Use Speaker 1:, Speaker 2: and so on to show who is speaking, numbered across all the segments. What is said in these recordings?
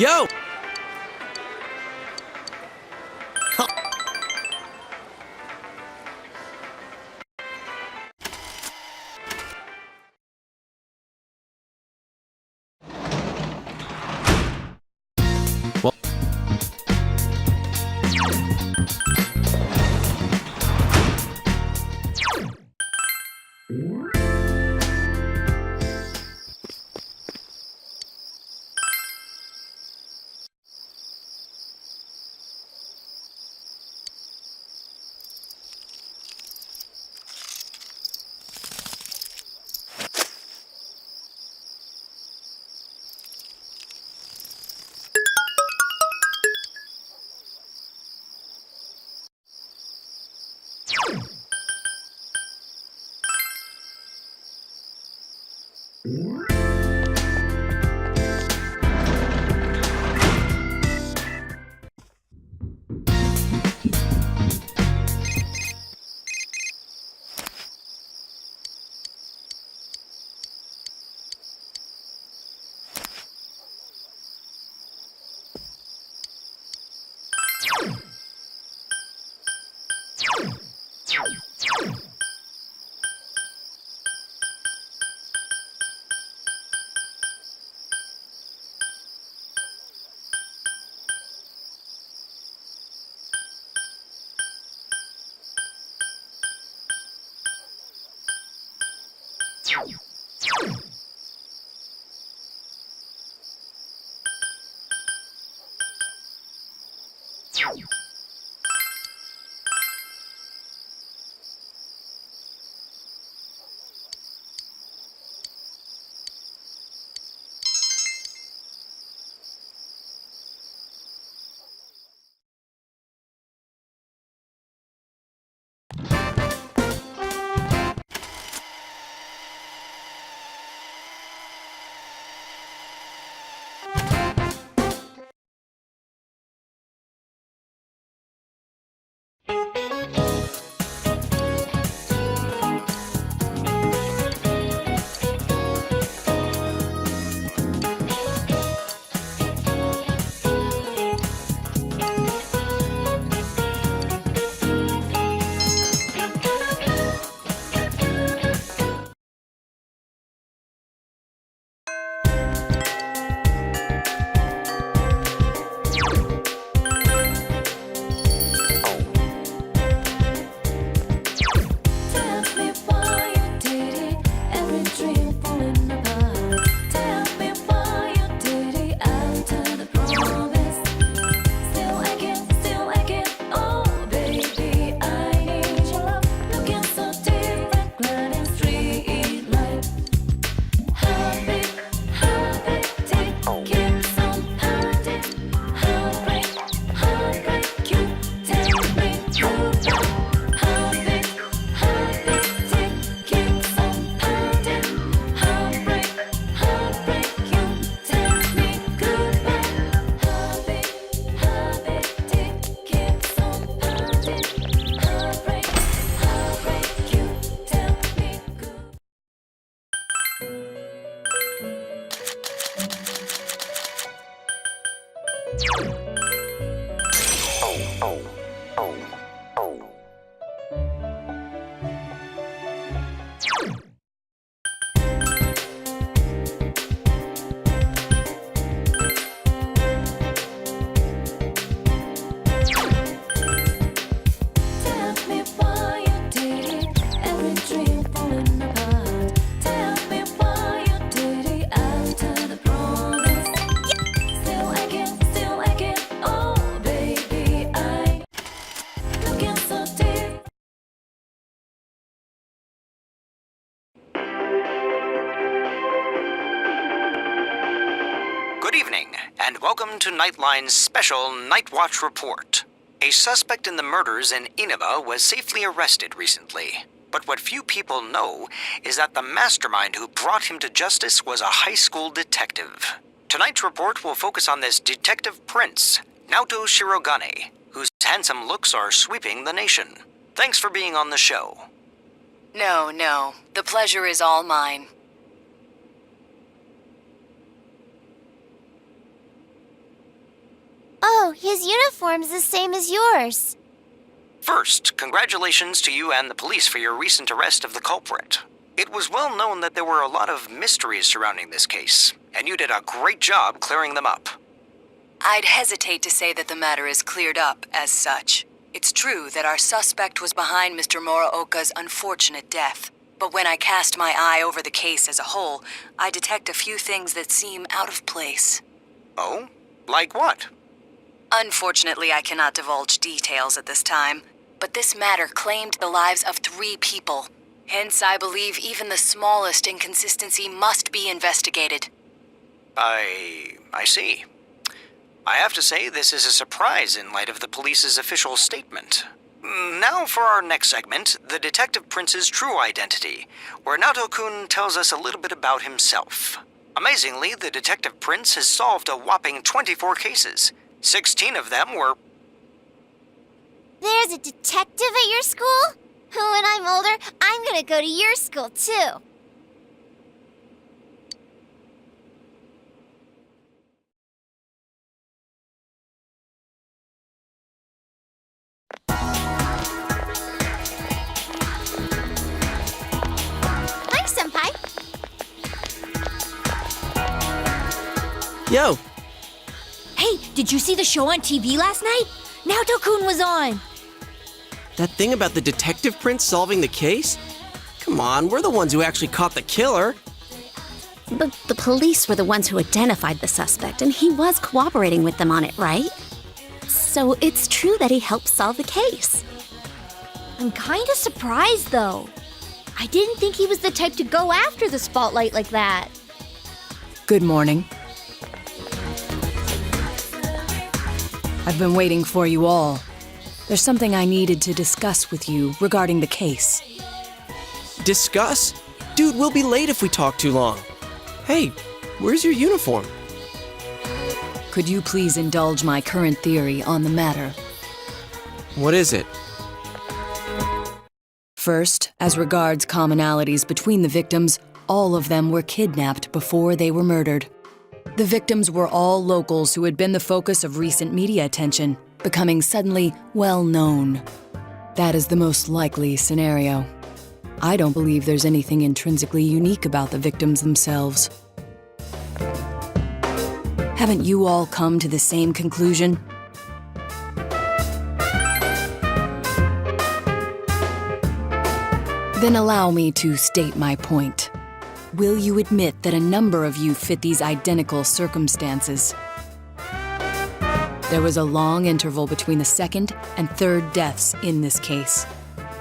Speaker 1: Yo! Well,
Speaker 2: Good evening, and welcome to Nightline's special Night Watch report. A suspect in the murders in Inaba was safely arrested recently. But what few people know is that the mastermind who brought him to justice was a high school detective. Tonight's report will focus on this detective prince, Naoto Shirogane, whose handsome looks are sweeping the nation. Thanks for being on the show.
Speaker 3: No. The pleasure is all mine.
Speaker 4: Oh, his uniform's the same as yours.
Speaker 2: First, congratulations to you and the police for your recent arrest of the culprit. It was well known that there were a lot of mysteries surrounding this case, and you did a great job clearing them up.
Speaker 3: I'd hesitate to say that the matter is cleared up as such. It's true that our suspect was behind Mr. Muraoka's unfortunate death. But when I cast my eye over the case as a whole, I detect a few things that seem out of place.
Speaker 2: Oh? Like what?
Speaker 3: Unfortunately, I cannot divulge details at this time, but this matter claimed the lives of 3 people. Hence, I believe even the smallest inconsistency must be investigated.
Speaker 2: I see. I have to say this is a surprise in light of the police's official statement. Now for our next segment, the Detective Prince's true identity, where Naoto-kun tells us a little bit about himself. Amazingly, the Detective Prince has solved a whopping 24 cases. 16 of them were...
Speaker 4: There's a detective at your school? When I'm older, I'm gonna go to your school, too. Hi, Senpai.
Speaker 1: Yo,
Speaker 5: Hey, did you see the show on TV last night? Naoto-kun was on.
Speaker 1: that thing about the detective prince solving the case? Come on, we're the ones who actually caught the killer.
Speaker 6: But the police were the ones who identified the suspect, and he was cooperating with them on it, right? So it's true that he helped solve the case.
Speaker 5: I'm kinda surprised, though. I didn't think he was the type to go after the spotlight like that.
Speaker 7: Good morning. I've been waiting for you all. There's something I needed to discuss with you regarding the case.
Speaker 1: Discuss? Dude, we'll be late if we talk too long. Hey, where's your uniform?
Speaker 7: Could you please indulge my current theory on the matter?
Speaker 1: What is it?
Speaker 7: First, as regards commonalities between the victims, all of them were kidnapped before they were murdered. The victims were all locals who had been the focus of recent media attention, becoming suddenly well-known. That is the most likely scenario. I don't believe there's anything intrinsically unique about the victims themselves. Haven't you all come to the same conclusion? Then allow me to state my point. Will you admit that a number of you fit these identical circumstances? There was a long interval between the second and third deaths in this case.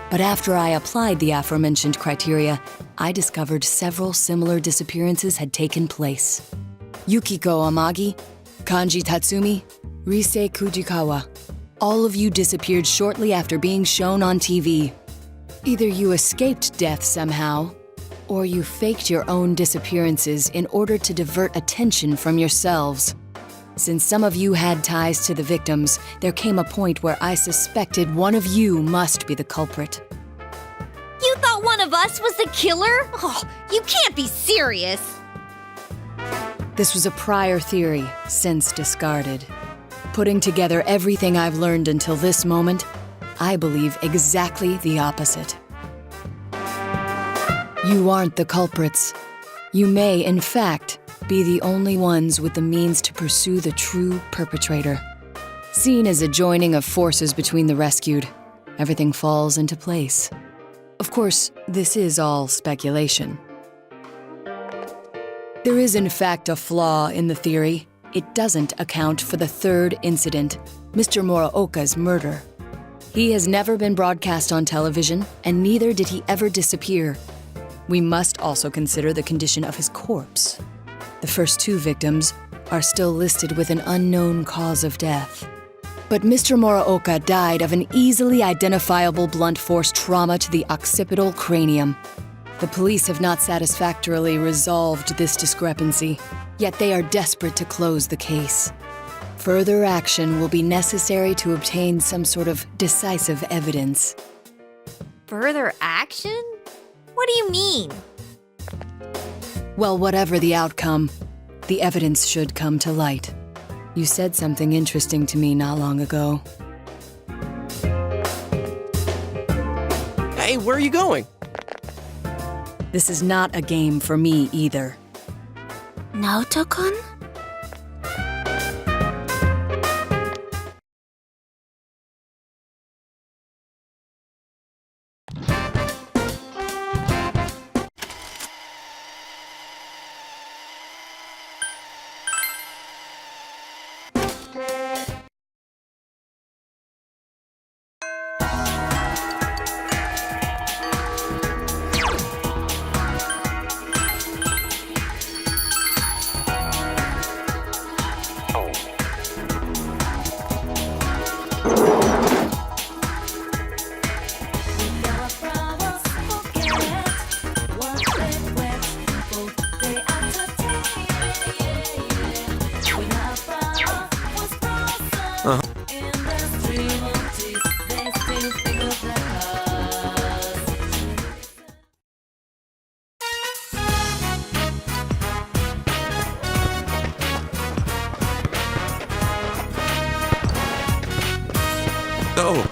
Speaker 7: But after I applied the aforementioned criteria, I discovered several similar disappearances had taken place. Yukiko Amagi, Kanji Tatsumi, Rise Kujikawa. All of you disappeared shortly after being shown on TV. Either you escaped death somehow, or you faked your own disappearances in order to divert attention from yourselves. Since some of you had ties to the victims, there came a point where I suspected one of you must be the culprit.
Speaker 5: You thought one of us was the killer? Oh, you can't be serious.
Speaker 7: This was a prior theory, since discarded. Putting together everything I've learned until this moment, I believe exactly the opposite. You aren't the culprits. You may, in fact, be the only ones with the means to pursue the true perpetrator. Seen as a joining of forces between the rescued, everything falls into place. Of course, this is all speculation. There is in fact a flaw in the theory. It doesn't account for the third incident, Mr. Muraoka's murder. He has never been broadcast on television, and neither did he ever disappear. We must also consider the condition of his corpse. The first 2 victims are still listed with an unknown cause of death. But Mr. Muraoka died of an easily identifiable blunt force trauma to the occipital cranium. The police have not satisfactorily resolved this discrepancy, yet they are desperate to close the case. Further action will be necessary to obtain some sort of decisive evidence.
Speaker 5: Further action? What do you mean?
Speaker 7: Well, whatever the outcome, the evidence should come to light. You said something interesting to me not long ago.
Speaker 1: Hey, where are you going?
Speaker 7: This is not a game for me either.
Speaker 6: Naoto-kun?
Speaker 1: Oh.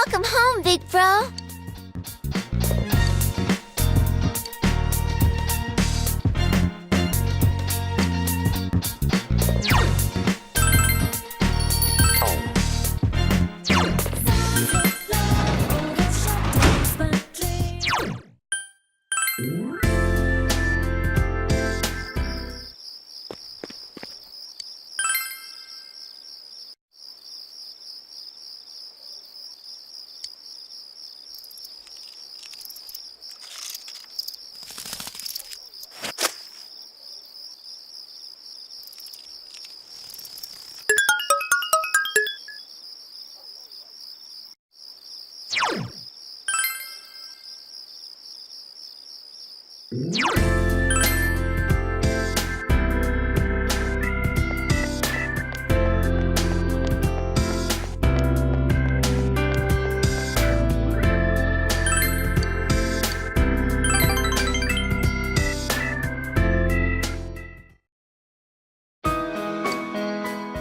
Speaker 4: Welcome home, big bro.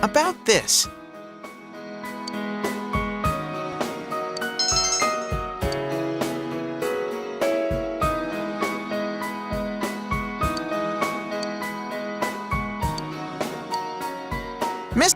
Speaker 8: About this. Miss...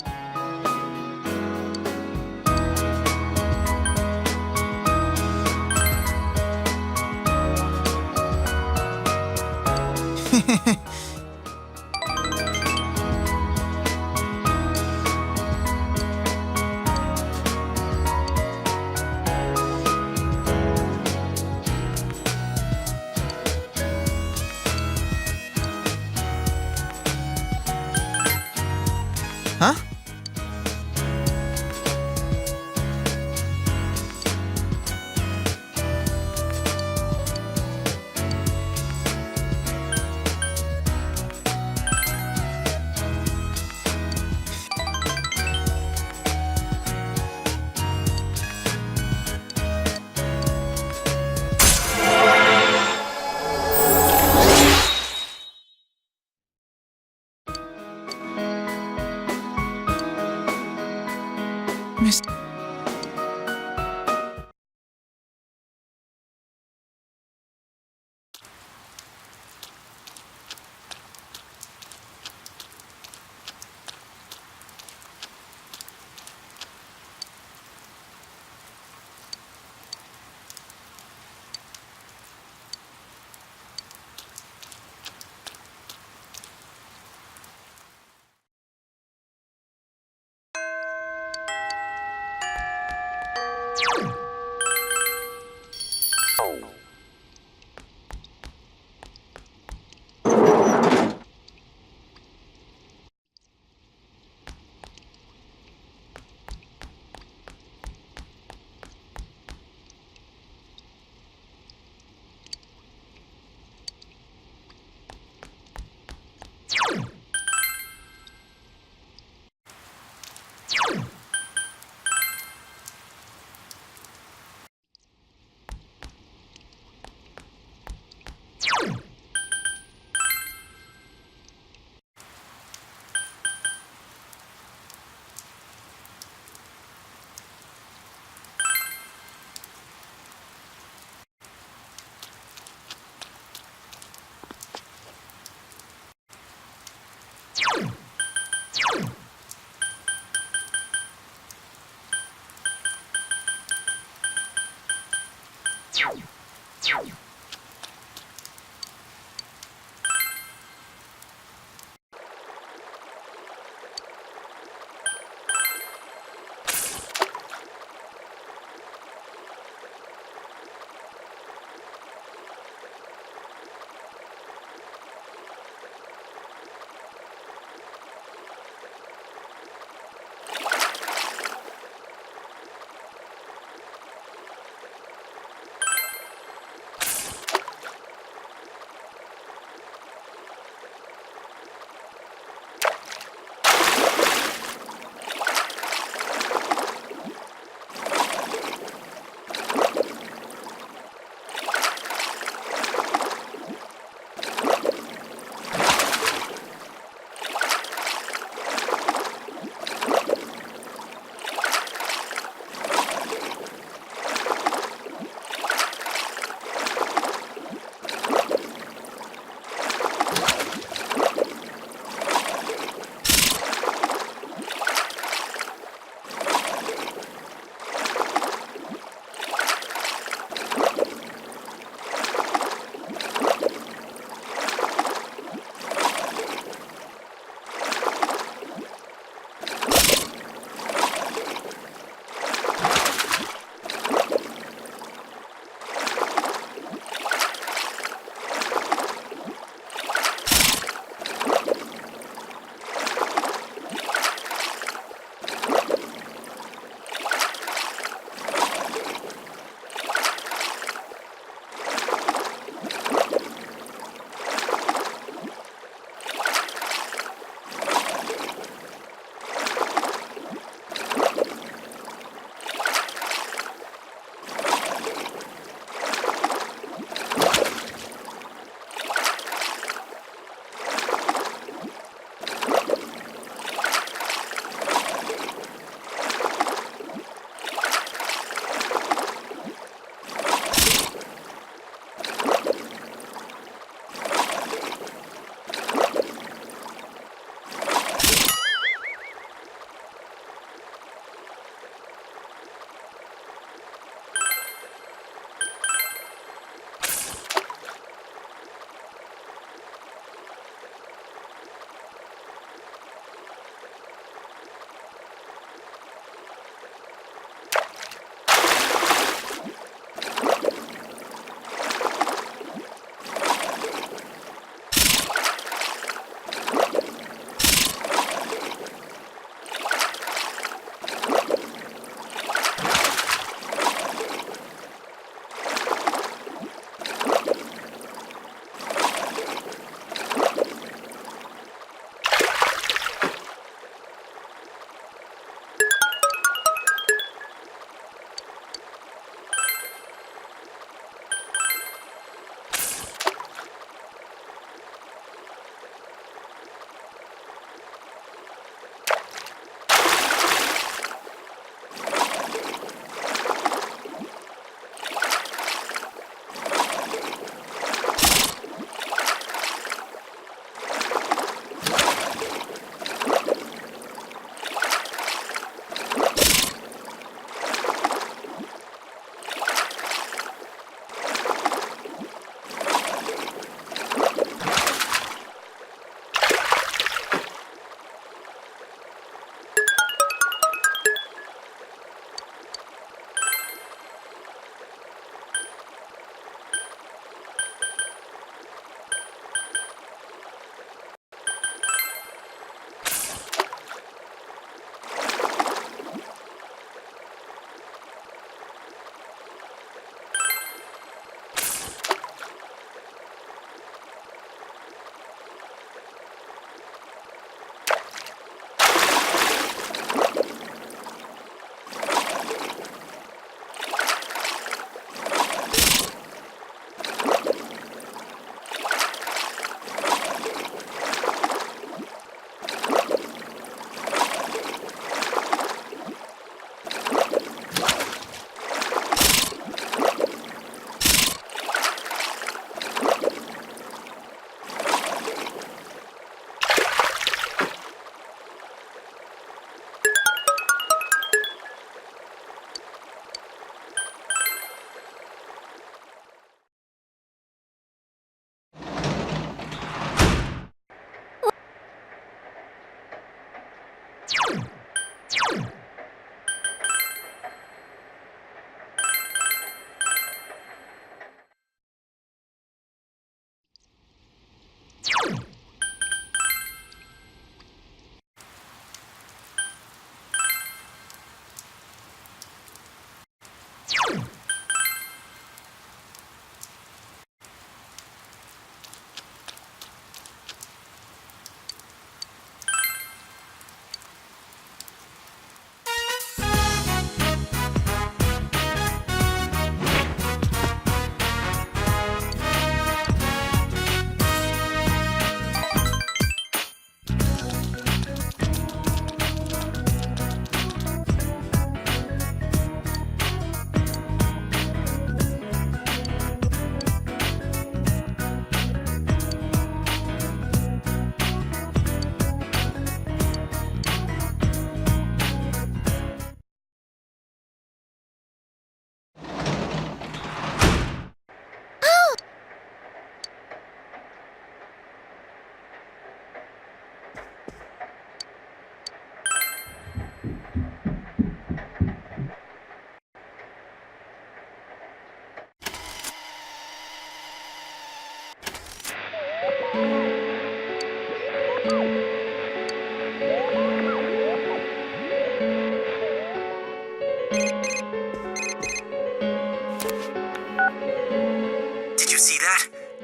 Speaker 8: Huh?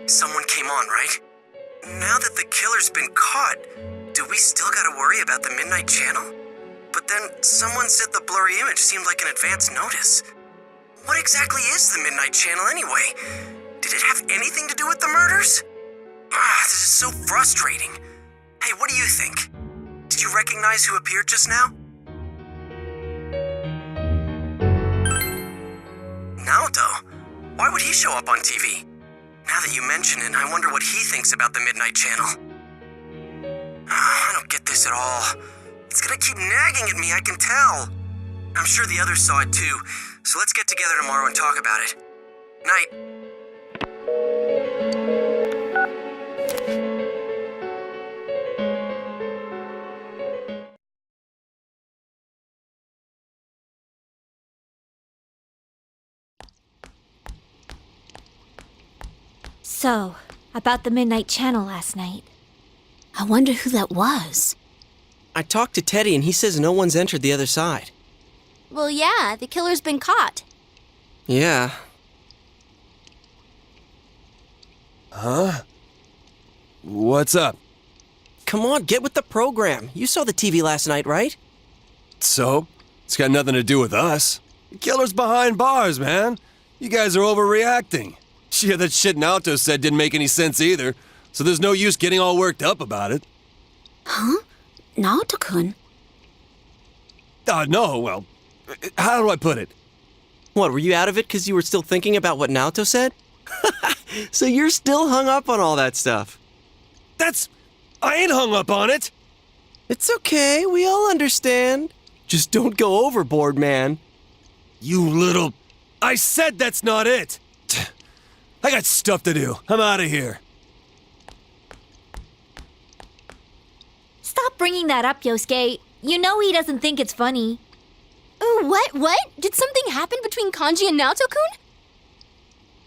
Speaker 1: Someone came on, right? Now that the killer's been caught, do we still gotta worry about the Midnight Channel? But then someone said the blurry image seemed like an advance notice. What exactly is the Midnight Channel anyway? Did it have anything to do with the murders? This is so frustrating. Hey, what do you think? Did you recognize who appeared just now? Naoto? Why would he show up on TV? Now that you mention it, I wonder what he thinks about the Midnight Channel. I don't get this at all. It's gonna keep nagging at me, I can tell. I'm sure the others saw it too, so let's get together tomorrow and talk about it. Night.
Speaker 5: So, about the Midnight Channel last night.
Speaker 6: I wonder who that was.
Speaker 1: I talked to Teddy and he says no one's entered the other side.
Speaker 4: Well, yeah, the killer's been caught.
Speaker 1: Yeah.
Speaker 9: Huh? What's up?
Speaker 1: Come on, get with the program. You saw the TV last night, right?
Speaker 9: So? It's got nothing to do with us. The killer's behind bars, man. You guys are overreacting. Yeah, that shit Naoto said didn't make any sense either, so there's no use getting all worked up about it.
Speaker 6: Huh? Naoto-kun?
Speaker 9: No, well, how do I put it?
Speaker 1: What, were you out of it because you were still thinking about what Naoto said? So you're still hung up on all that stuff.
Speaker 9: I ain't hung up on it!
Speaker 1: It's okay, we all understand. Just don't go overboard, man.
Speaker 9: You little... I said that's not it! I got stuff to do. I'm out of here.
Speaker 5: Stop bringing that up, Yosuke. You know he doesn't think it's funny.
Speaker 4: What? Did something happen between Kanji and Naoto-kun?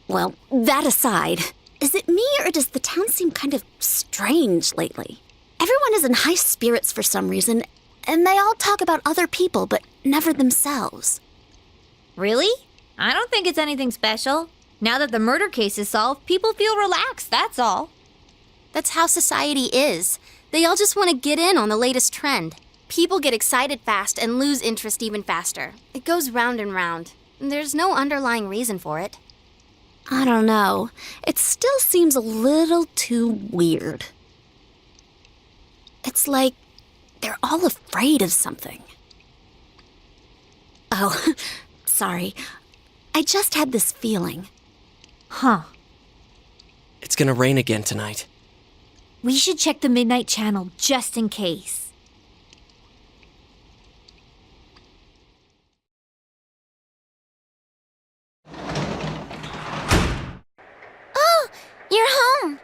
Speaker 6: Well, that aside, is it me or does the town seem kind of strange lately? Everyone is in high spirits for some reason, and they all talk about other people, but never themselves.
Speaker 5: Really? I don't think it's anything special. Now that the murder case is solved, people feel relaxed, that's all.
Speaker 4: That's how society is. They all just want to get in on the latest trend. People get excited fast and lose interest even faster. It goes round and round. There's no underlying reason for it.
Speaker 6: I don't know. It still seems a little too weird. It's like they're all afraid of something. Oh, sorry. I just had this feeling.
Speaker 5: Huh.
Speaker 1: It's gonna rain again tonight.
Speaker 5: We should check the Midnight Channel just in case.
Speaker 4: Oh, you're home.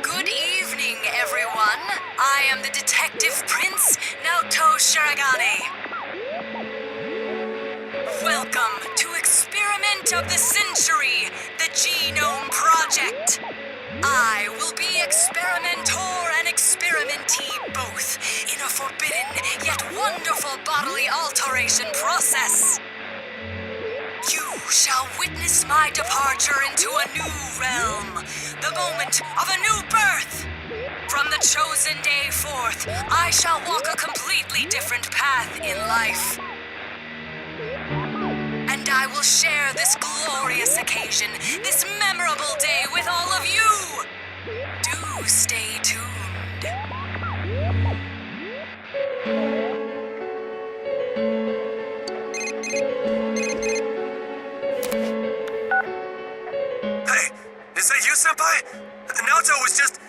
Speaker 3: Good evening, everyone. I am the Detective Prince, Naoto Shiragane. Welcome to Experiment of the Century, the Genome Project. I will be experimenter and experimentee both in a forbidden yet wonderful bodily alteration process. You shall witness my departure into a new realm, the moment of a new birth. From the chosen day forth, I shall walk a completely different path in life. And I will share this glorious occasion, this memorable day with all of you. Do stay tuned.
Speaker 9: Hey, is that you, Senpai? Naoto was just...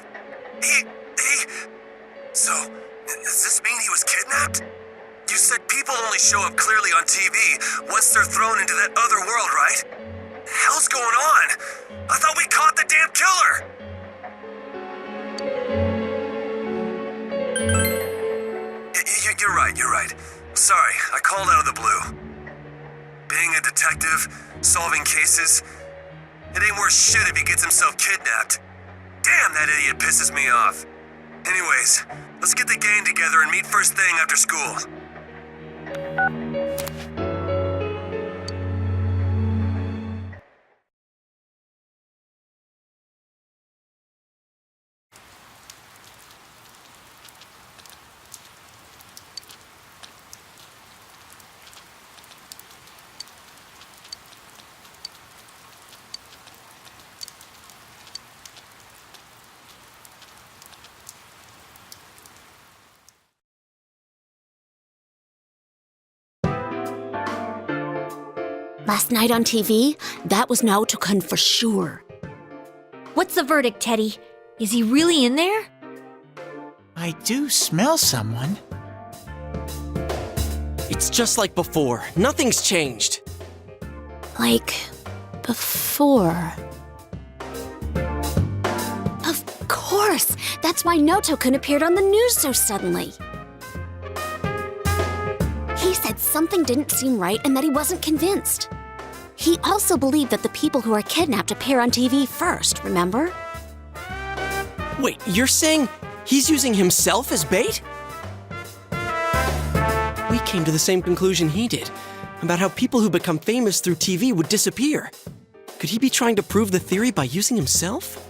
Speaker 9: So, does this mean he was kidnapped? You said people only show up clearly on TV once they're thrown into that other world, right?
Speaker 1: hell's going on? I thought we caught the damn killer! You're right. Sorry, I called out of the blue. Being a detective, solving cases, it ain't worth shit if he gets himself kidnapped. Damn, that idiot pisses me off. Anyways, let's get the gang together and meet first thing after school.
Speaker 6: Last night on TV, that was Naoto-kun for sure.
Speaker 5: What's the verdict, Teddy? Is he really in there?
Speaker 8: I do smell someone.
Speaker 1: It's just like before. Nothing's changed.
Speaker 6: Like, before. Of course! That's why Naoto-kun appeared on the news so suddenly. He said something didn't seem right and that he wasn't convinced. He also believed that the people who are kidnapped appear on TV first, remember?
Speaker 1: Wait, you're saying he's using himself as bait? We came to the same conclusion he did, about how people who become famous through TV would disappear. Could he be trying to prove the theory by using himself?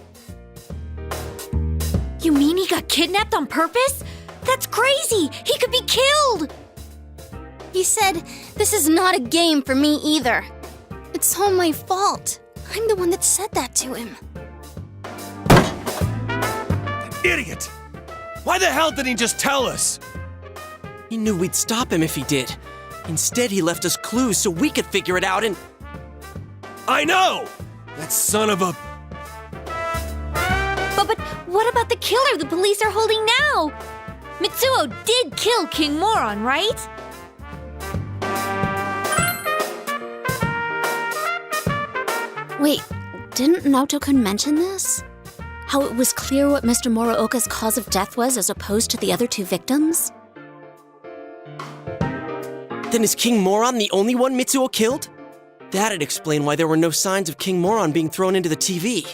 Speaker 5: You mean he got kidnapped on purpose? That's crazy! He could be killed!
Speaker 4: He said, "This is not a game for me either. It's all my fault. I'm the one that said that to him."
Speaker 9: Idiot! Why the hell didn't he just tell us?
Speaker 1: He knew we'd stop him if he did. Instead, he left us clues so we could figure it out and...
Speaker 9: I know! That son of a...
Speaker 5: But what about the killer the police are holding now? Mitsuo did kill King Moron, right?
Speaker 6: Wait, didn't Naoto-kun mention this? How it was clear what Mr. Muraoka's cause of death was as opposed to the other two victims?
Speaker 1: Then is King Moron the only one Mitsuo killed? That'd explain why there were no signs of King Moron being thrown into the TV.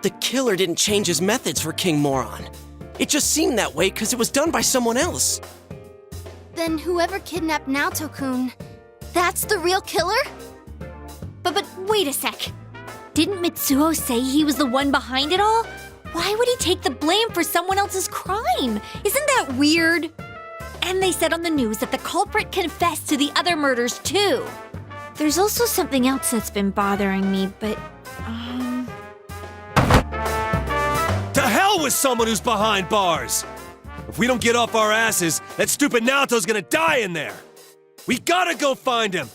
Speaker 1: The killer didn't change his methods for King Moron. It just seemed that way because it was done by someone else.
Speaker 4: Then whoever kidnapped Naoto-kun, that's the real killer?
Speaker 5: But wait a sec. Didn't Mitsuo say he was the one behind it all? Why would he take the blame for someone else's crime? Isn't that weird? And they said on the news that the culprit confessed to the other murders too. There's also something else that's been bothering me, but,
Speaker 9: To hell with someone who's behind bars! If we don't get off our asses, that stupid Naoto's gonna die in there! We gotta go find him!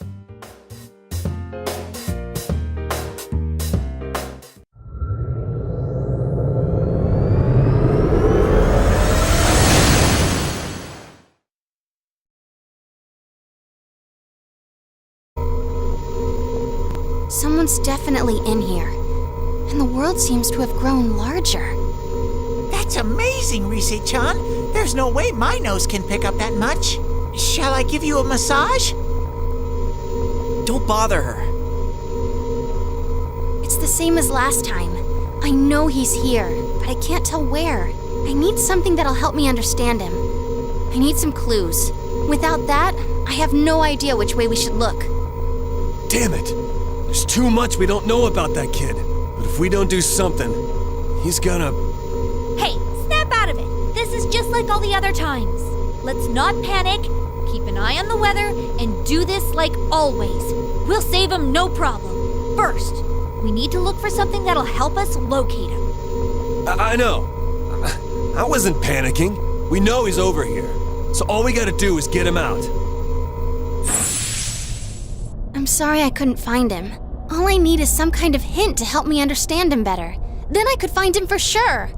Speaker 4: Someone's definitely in here. And the world seems to have grown larger.
Speaker 8: That's amazing, Risette-chan. There's no way my nose can pick up that much. Shall I give you a massage?
Speaker 1: Don't bother her.
Speaker 4: It's the same as last time. I know he's here, but I can't tell where. I need something that'll help me understand him. I need some clues. Without that, I have no idea which way we should look.
Speaker 9: Damn it! There's too much we don't know about that kid. But if we don't do something, he's gonna...
Speaker 5: hey, snap out of it. This is just like all the other times. Let's not panic, keep an eye on the weather, and do this like always. We'll save him no problem. First, we need to look for something that'll help us locate him.
Speaker 9: I know. I wasn't panicking. We know he's over here. So all we gotta do is get him out.
Speaker 4: I'm sorry I couldn't find him. All I need is some kind of hint to help me understand him better. Then I could find him for sure.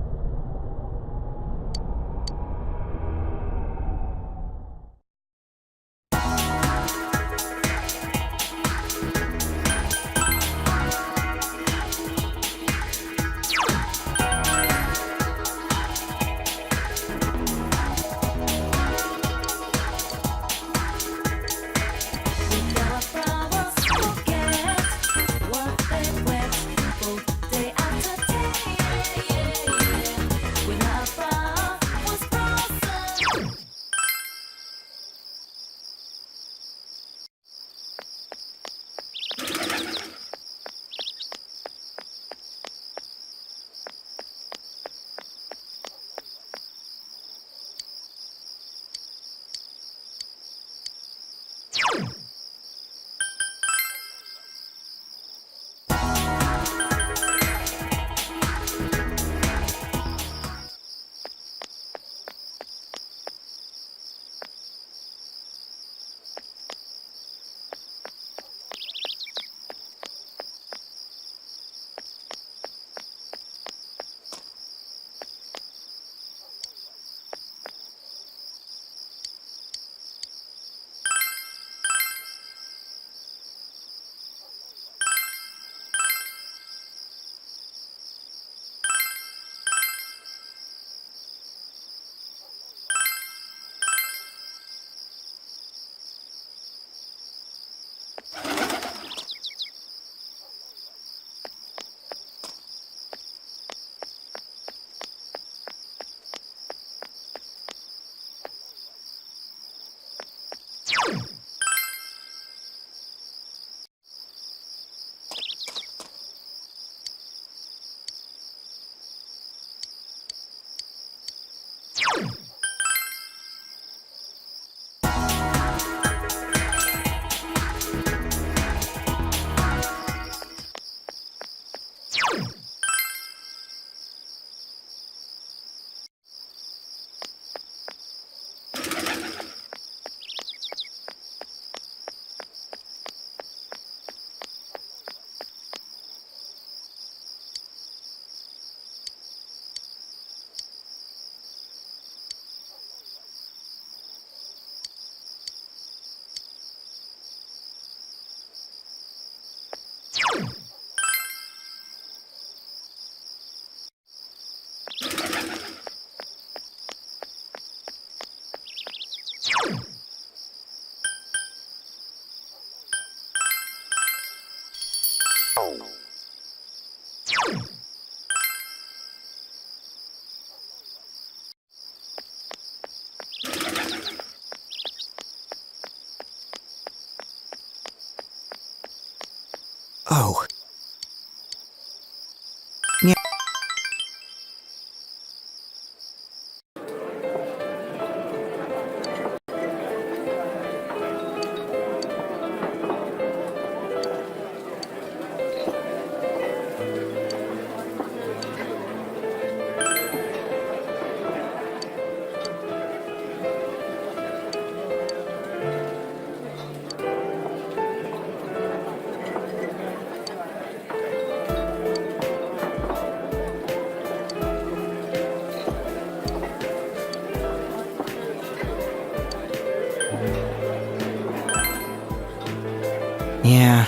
Speaker 2: Yeah.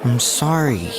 Speaker 2: I'm sorry.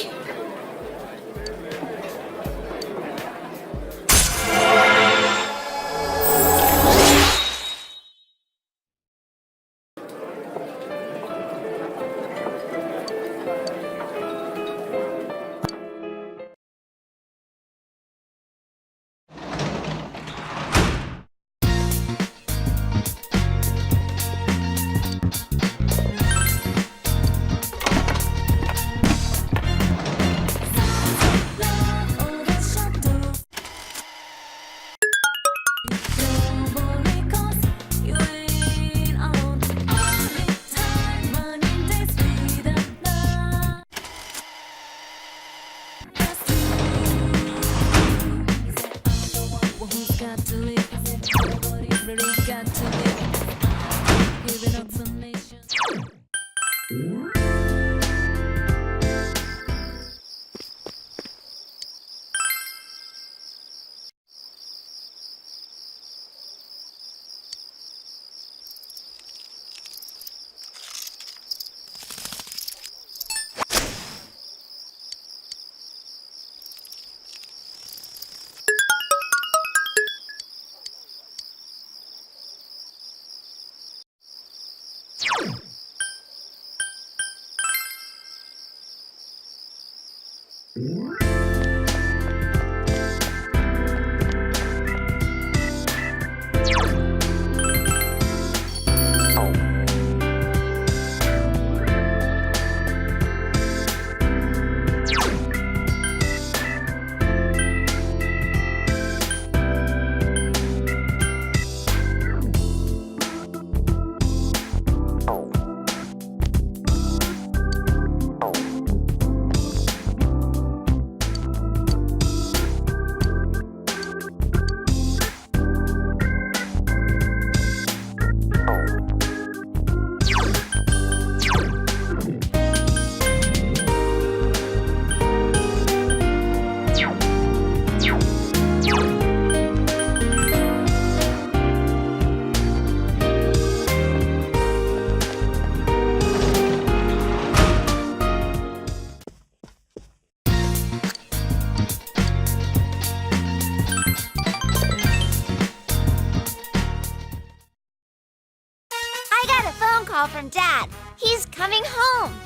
Speaker 10: From Dad. He's coming home.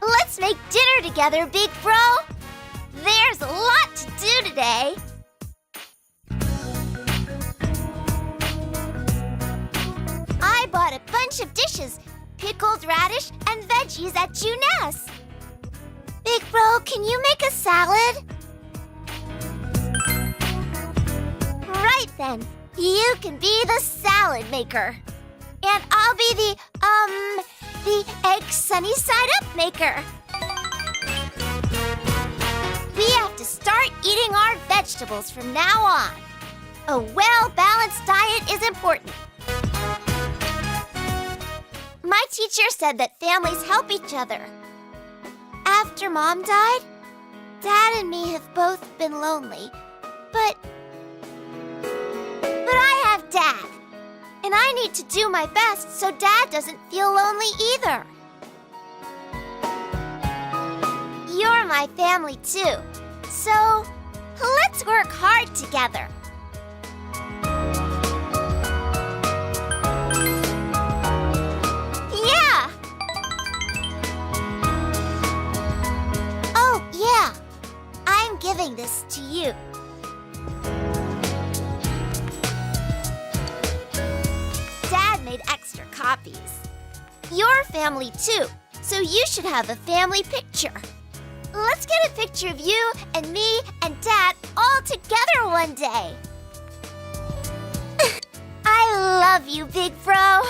Speaker 10: Let's make dinner together, big bro. There's a lot to do today. I bought a bunch of dishes, pickled radish and veggies at Juness. Big bro, can you make a salad? Right then, you can be the salad maker. And I'll be the egg sunny side up maker. We have to start eating our vegetables from now on. A well-balanced diet is important. My teacher said that families help each other. After Mom died, Dad and me have both been lonely. But I have Dad. And I need to do my best so Dad doesn't feel lonely either. You're my family too, so let's work hard together. Yeah! Oh, yeah. I'm giving this to you. Dad made extra copies. Your family too, so you should have a family picture. Let's get a picture of you and me and Dad all together one day. I love you, big bro.